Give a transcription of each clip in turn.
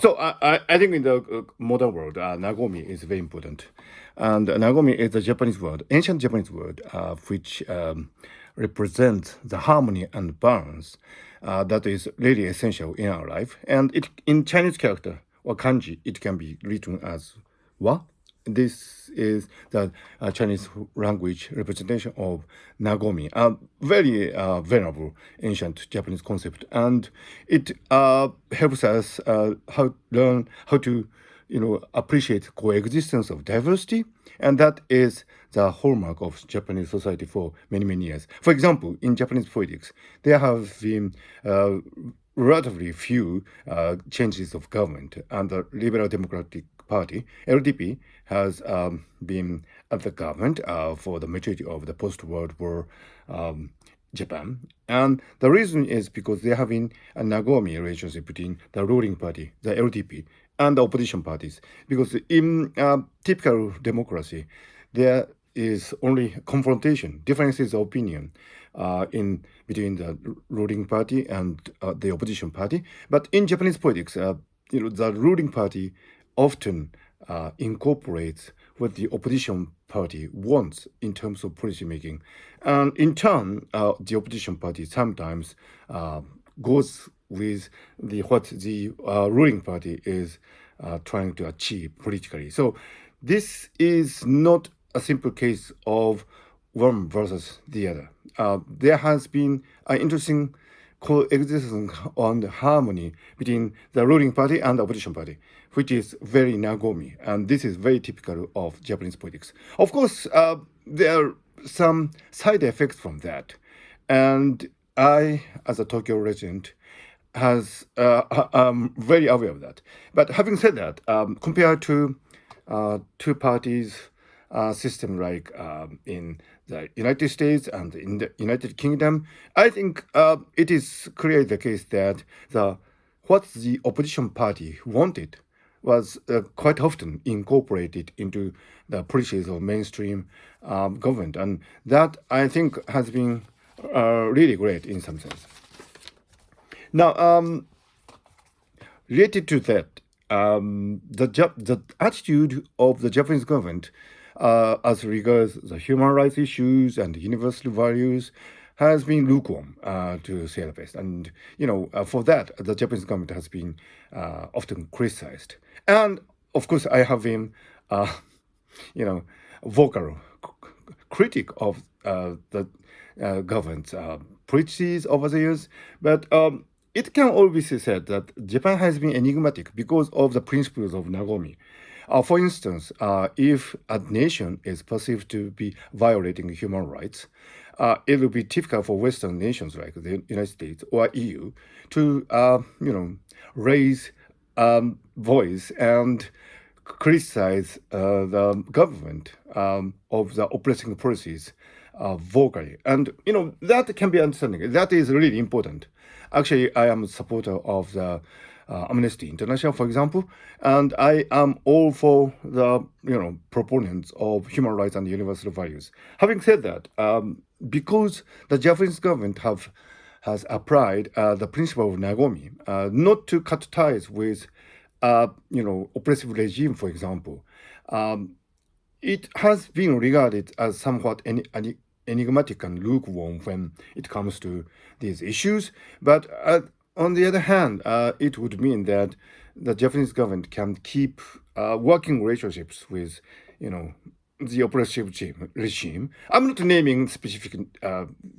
So I think in the modern world, Nagomi is very important. And Nagomi is a Japanese word, ancient Japanese word, which represents the harmony and balance that is really essential in our life. And it in Chinese character or kanji, it can be written as wa. This is the Chinese language representation of Nagomi, a very venerable ancient Japanese concept, and it helps us learn how to, appreciate coexistence of diversity, and that is the hallmark of Japanese society for many years. For example, in Japanese politics, there have been relatively few changes of government, and the Liberal Democratic Party, LDP, has been at the government for the majority of the post-World War Japan. And the reason is because there have been a Nagomi relationship between the ruling party, the LDP, and the opposition parties. Because in typical democracy, there is only confrontation, differences of opinion in between the ruling party and the opposition party. But in Japanese politics, the ruling party often incorporates what the opposition party wants in terms of policy making. And in turn, the opposition party sometimes goes with what the ruling party is trying to achieve politically. So this is not a simple case of one versus the other. There has been an interesting coexistence on the harmony between the ruling party and the opposition party, which is very Nagomi, and this is very typical of Japanese politics. Of course, there are some side effects from that, and I, as a Tokyo resident, I'm very aware of that. But having said that, compared to two parties system like in the United States and in the United Kingdom, I think it is clearly the case that what the opposition party wanted was quite often incorporated into the policies of mainstream government, and that I think has been really great in some sense. Now, related to that, the attitude of the Japanese government as regards the human rights issues and universal values has been lukewarm, to say the best. And, for that, the Japanese government has been often criticized. And, of course, I have been, vocal critic of the government's policies over the years. But it can always be said that Japan has been enigmatic because of the principles of Nagomi. For instance, if a nation is perceived to be violating human rights, it will be typical for Western nations like the United States or EU to, raise voice and criticize the government of the oppressing policies vocally. And, that can be understanding. That is really important. Actually, I am a supporter of the Amnesty International, for example, and I am all for the proponents of human rights and universal values. Having said that, because the Japanese government has applied the principle of Nagomi, not to cut ties with oppressive regime, for example, it has been regarded as somewhat enigmatic and lukewarm when it comes to these issues. But on the other hand, it would mean that the Japanese government can keep working relationships with, the oppressive regime. I'm not naming specific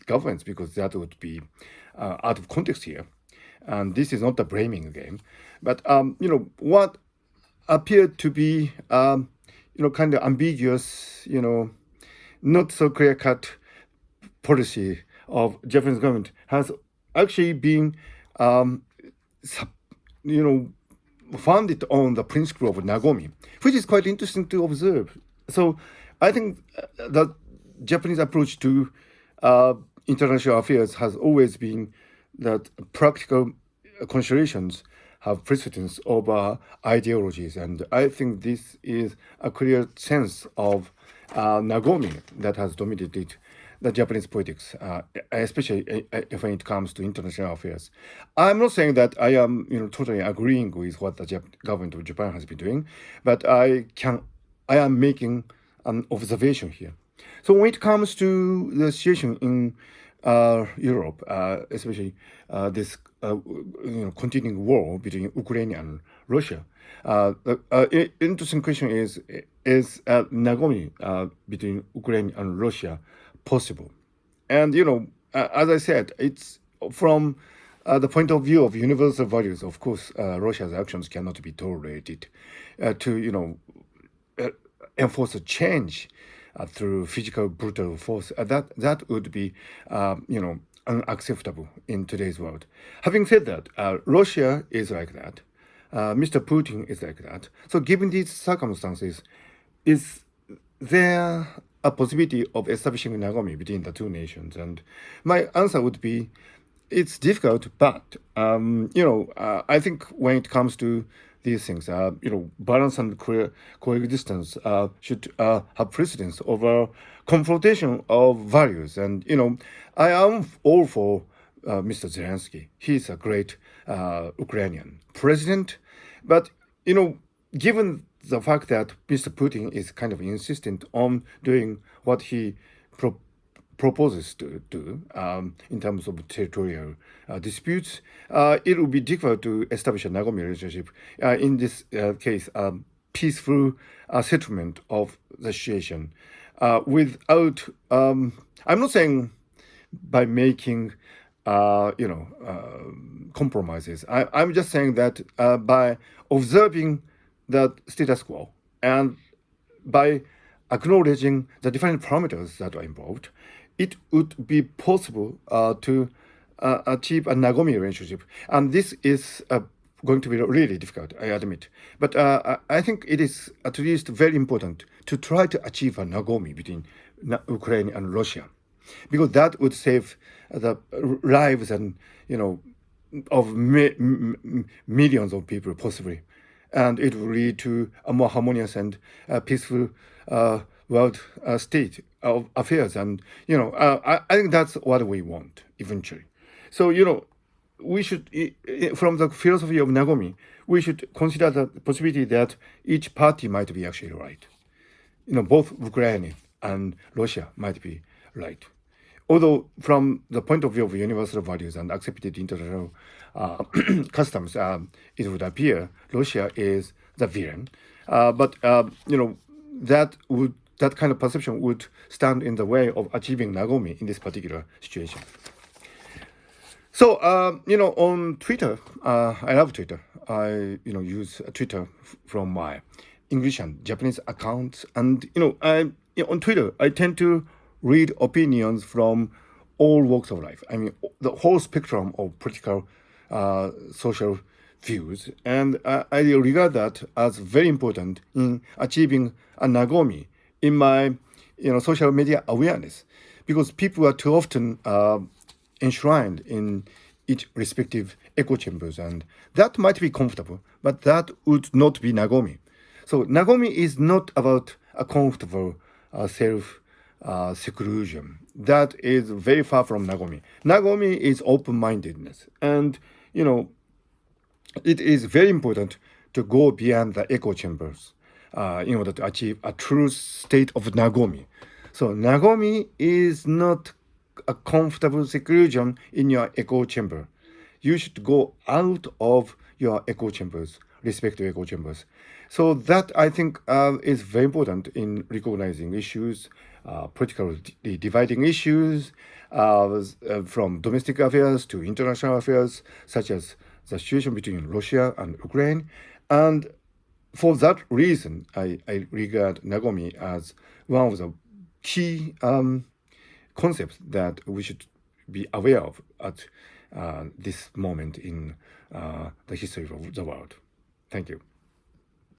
governments because that would be out of context here. And this is not a blaming game. But, what appeared to be, kind of ambiguous, not so clear-cut policy of Japanese government has actually been, founded on the principle of Nagomi, which is quite interesting to observe. So I think the Japanese approach to international affairs has always been that practical considerations have precedence over ideologies. And I think this is a clear sense of Nagomi that has dominated the Japanese politics, especially when it comes to international affairs. I'm not saying that I am, totally agreeing with what the government of Japan has been doing, but I am making an observation here. So when it comes to the situation in Europe, especially this continuing war between Ukraine and Russia, interesting question is Nagomi between Ukraine and Russia possible? And as I said, it's from the point of view of universal values. Of course, Russia's actions cannot be tolerated. To enforce a change through physical brutal force, that would be unacceptable in today's world. Having said that, Russia is like that. Mr. Putin is like that. So given these circumstances, is there a possibility of establishing Nagomi between the two nations? And my answer would be, it's difficult, but I think when it comes to these things, balance and coexistence should have precedence over confrontation of values. And I am all for Mr. Zelensky. He's a great Ukrainian president, but given the fact that Mr. Putin is kind of insistent on doing what he proposes to do in terms of territorial disputes, it will be difficult to establish a Nagomi relationship. In this case, peaceful settlement of the situation without, I'm not saying by making, compromises. I'm just saying that by observing the status quo and by acknowledging the different parameters that are involved, it would be possible to achieve a Nagomi relationship. And this is going to be really difficult, I admit. But I think it is at least very important to try to achieve a Nagomi between Ukraine and Russia, because that would save the lives and of millions of people possibly, and it will lead to a more harmonious and peaceful world state of affairs. And I think that's what we want eventually. So we should, from the philosophy of Nagomi, we should consider the possibility that each party might be actually right. Both Ukraine and Russia might be right. Although from the point of view of universal values and accepted international customs, it would appear Russia is the villain. But that kind of perception would stand in the way of achieving Nagomi in this particular situation. So on Twitter, I love Twitter. I use Twitter from my English and Japanese accounts, and on Twitter I tend to read opinions from all walks of life. I mean, the whole spectrum of political, social views, and I regard that as very important in achieving a Nagomi in my social media awareness, because people are too often enshrined in each respective echo chambers, and that might be comfortable, but that would not be Nagomi. So Nagomi is not about a comfortable self seclusion. That is very far from Nagomi. Nagomi is open-mindedness, and it is very important to go beyond the echo chambers in order to achieve a true state of Nagomi. So Nagomi is not a comfortable seclusion in your echo chamber. You should go out of your echo chambers, respective echo chambers. So that, I think, is very important in recognizing issues, politically dividing issues, from domestic affairs to international affairs, such as the situation between Russia and Ukraine. And for that reason, I regard Nagomi as one of the key concepts that we should be aware of at this moment in the history of the world. Thank you.